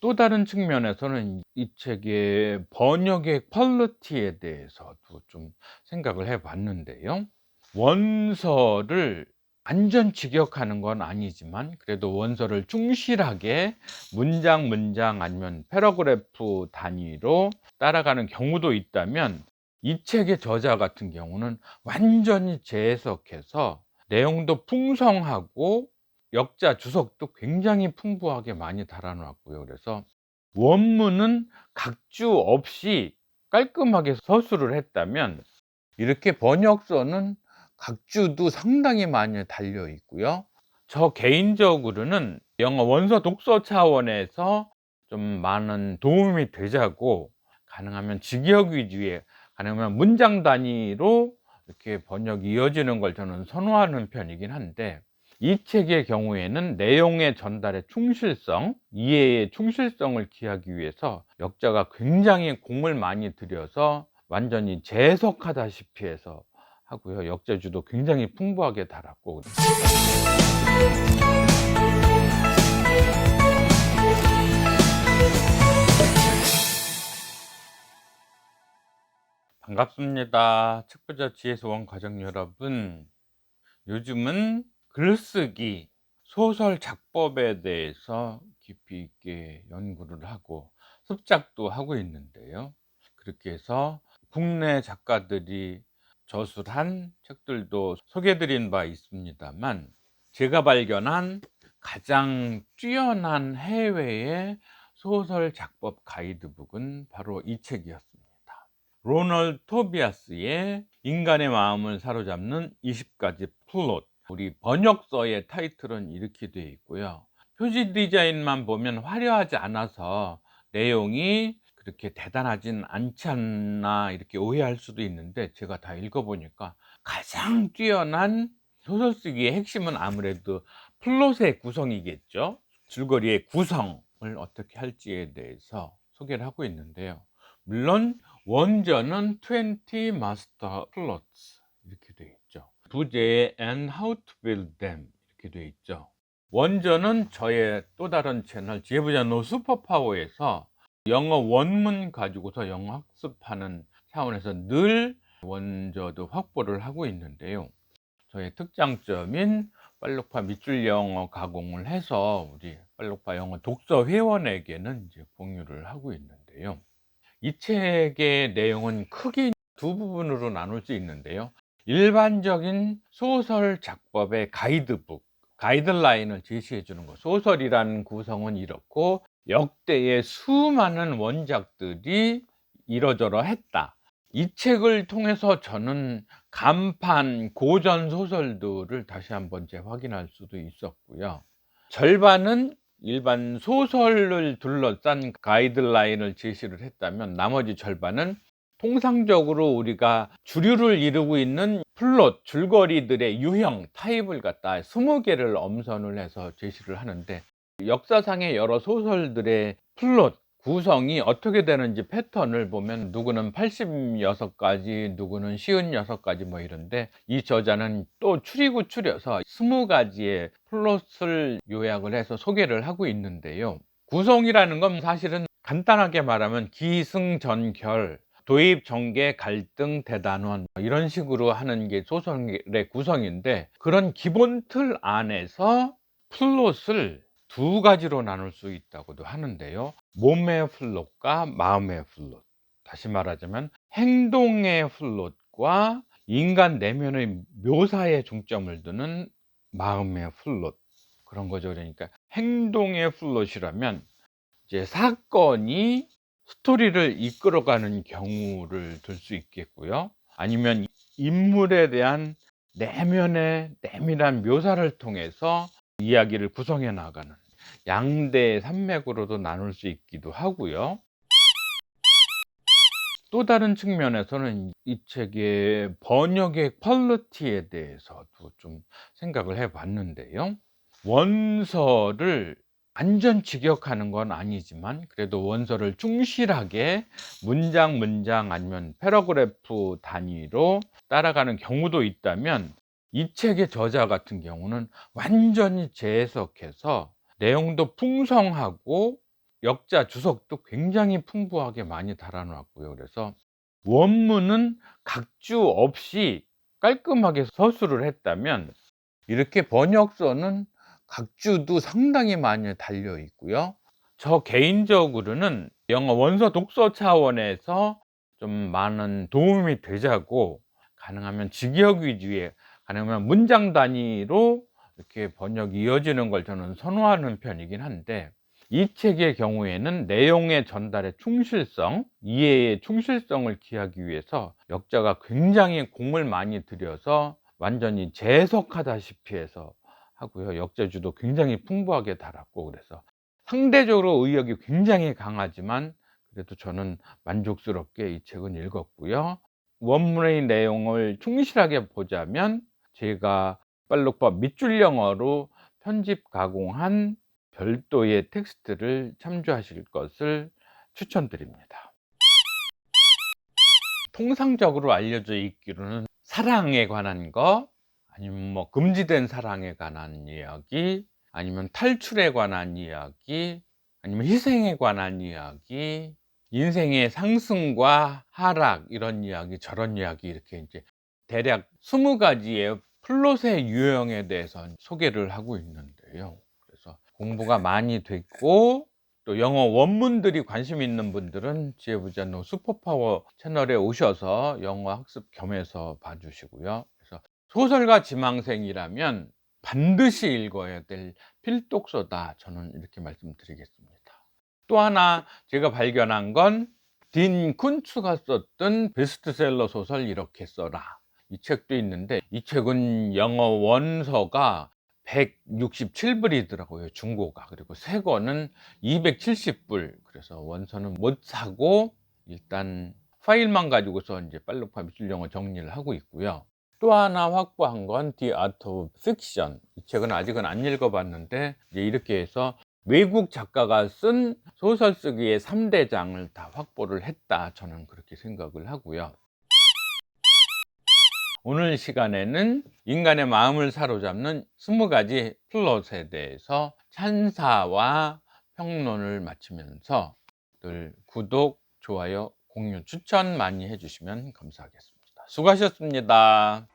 또 다른 측면에서는 이 책의 번역의 퀄리티에 대해서도 좀 생각을 해 봤는데요. 원서를 완전 직역하는 건 아니지만 그래도 원서를 충실하게 문장 아니면 패러그래프 단위로 따라가는 경우도 있다면, 이 책의 저자 같은 경우는 완전히 재해석해서 내용도 풍성하고 역자 주석도 굉장히 풍부하게 많이 달아 놨고요. 그래서 원문은 각주 없이 깔끔하게 서술을 했다면, 이렇게 번역서는 각주도 상당히 많이 달려 있고요. 저 개인적으로는 영어 원서 독서 차원에서 좀 많은 도움이 되자고, 가능하면 직역 위주의, 가능하면 문장 단위로 이렇게 번역이 이어지는 걸 저는 선호하는 편이긴 한데, 이 책의 경우에는 내용의 전달의 충실성, 이해의 충실성을 기하기 위해서 역자가 굉장히 공을 많이 들여서 완전히 재해석하다시피 해서 하고요. 역자주도 굉장히 풍부하게 달았고. 반갑습니다. 책부자 지혜소원 가족 여러분. 요즘은 글쓰기, 소설 작법에 대해서 깊이 있게 연구를 하고 습작도 하고 있는데요. 그렇게 해서 국내 작가들이 저술한 책들도 소개해 드린 바 있습니다만, 제가 발견한 가장 뛰어난 해외의 소설 작법 가이드북은 바로 이 책이었습니다. 로널드 토비아스의 인간의 마음을 사로잡는 20가지 플롯. 우리 번역서의 타이틀은 이렇게 되어 있고요. 표지 디자인만 보면 화려하지 않아서 내용이 그렇게 대단하진 않지 않나 이렇게 오해할 수도 있는데, 제가 다 읽어보니까 가장 뛰어난 소설 쓰기의 핵심은 아무래도 플롯의 구성이겠죠. 줄거리의 구성을 어떻게 할지에 대해서 소개를 하고 있는데요. 물론 원전은 20 master plots 이렇게 되어 있죠. 부제 and how to build them 이렇게 되어 있죠. 원전은 저의 또 다른 채널 지혜부자 노 슈퍼파워에서 영어 원문 가지고서 영어 학습하는 차원에서 늘 원저도 확보를 하고 있는데요. 저의 특장점인 빨록파 밑줄 영어 가공을 해서 우리 빨록파 영어 독서 회원에게는 이제 공유를 하고 있는데요. 이 책의 내용은 크게 두 부분으로 나눌 수 있는데요. 일반적인 소설 작법의 가이드북, 가이드라인을 제시해 주는 것. 소설이라는 구성은 이렇고 역대의 수많은 원작들이 이러저러 했다. 이 책을 통해서 저는 간판 고전 소설들을 다시 한번 재확인할 수도 있었고요. 절반은 일반 소설을 둘러싼 가이드라인을 제시를 했다면, 나머지 절반은 통상적으로 우리가 주류를 이루고 있는 플롯, 줄거리들의 유형, 타입을 갖다 20개를 엄선을 해서 제시를 하는데, 역사상의 여러 소설들의 플롯 구성이 어떻게 되는지 패턴을 보면 누구는 86가지, 누구는 56가지 뭐 이런데, 이 저자는 또 추리고 추려서 20가지의 플롯을 요약을 해서 소개를 하고 있는데요. 구성이라는 건 사실은 간단하게 말하면 기승전결, 도입, 전개, 갈등, 대단원 이런 식으로 하는 게 소설의 구성인데, 그런 기본 틀 안에서 플롯을 두 가지로 나눌 수 있다고도 하는데요. 몸의 플롯과 마음의 플롯. 다시 말하자면 행동의 플롯과 인간 내면의 묘사에 중점을 두는 마음의 플롯. 그런 거죠. 그러니까 행동의 플롯이라면 이제 사건이 스토리를 이끌어가는 경우를 들 수 있겠고요. 아니면 인물에 대한 내면의 내밀한 묘사를 통해서 이야기를 구성해 나가는 양대 산맥으로도 나눌 수 있기도 하고요. 또 다른 측면에서는 이 책의 번역의 퀄리티에 대해서도 좀 생각을 해 봤는데요. 원서를 완전 직역하는 건 아니지만 그래도 원서를 충실하게 문장 아니면 패러그래프 단위로 따라가는 경우도 있다면, 이 책의 저자 같은 경우는 완전히 재해석해서 내용도 풍성하고 역자 주석도 굉장히 풍부하게 많이 달아 놨고요. 그래서 원문은 각주 없이 깔끔하게 서술을 했다면, 이렇게 번역서는 각주도 상당히 많이 달려 있고요. 저 개인적으로는 영어 원서 독서 차원에서 좀 많은 도움이 되자고, 가능하면 직역 위주의, 가능하면 문장 단위로 이렇게 번역이 이어지는 걸 저는 선호하는 편이긴 한데, 이 책의 경우에는 내용의 전달의 충실성, 이해의 충실성을 기하기 위해서 역자가 굉장히 공을 많이 들여서 완전히 재해석하다시피 해서 하고요. 역자주도 굉장히 풍부하게 달았고, 그래서 상대적으로 의역이 굉장히 강하지만 그래도 저는 만족스럽게 이 책은 읽었고요. 원문의 내용을 충실하게 보자면 제가 빨록법 밑줄 영어로 편집 가공한 별도의 텍스트를 참조하실 것을 추천드립니다. 통상적으로 알려져 있기로는 사랑에 관한 거, 아니면 뭐 금지된 사랑에 관한 이야기, 아니면 탈출에 관한 이야기, 아니면 희생에 관한 이야기, 인생의 상승과 하락, 이런 이야기 저런 이야기, 이렇게 이제 대략 20가지의 플롯의 유형에 대해서 소개를 하고 있는데요. 그래서 공부가 많이 됐고, 또 영어 원문들이 관심 있는 분들은 지혜부자 슈퍼파워 채널에 오셔서 영어 학습 겸해서 봐주시고요. 그래서 소설가 지망생이라면 반드시 읽어야 될 필독서다, 저는 이렇게 말씀드리겠습니다. 또 하나 제가 발견한 건, 딘 쿤츠가 썼던 베스트셀러 소설 이렇게 써라, 이 책도 있는데, 이 책은 영어 원서가 167불이더라고요, 중고가. 그리고 새 거는 270불. 그래서 원서는 못 사고 일단 파일만 가지고서 이제 빨록파 밑줄 영어 정리를 하고 있고요. 또 하나 확보한 건 The Art of Fiction. 이 책은 아직은 안 읽어봤는데, 이제 이렇게 해서 외국 작가가 쓴 소설 쓰기의 3대장을 다 확보를 했다, 저는 그렇게 생각을 하고요. 오늘 시간에는 인간의 마음을 사로잡는 20가지 플롯에 대해서 찬사와 평론을 마치면서, 늘 구독, 좋아요, 공유, 추천 많이 해주시면 감사하겠습니다. 수고하셨습니다.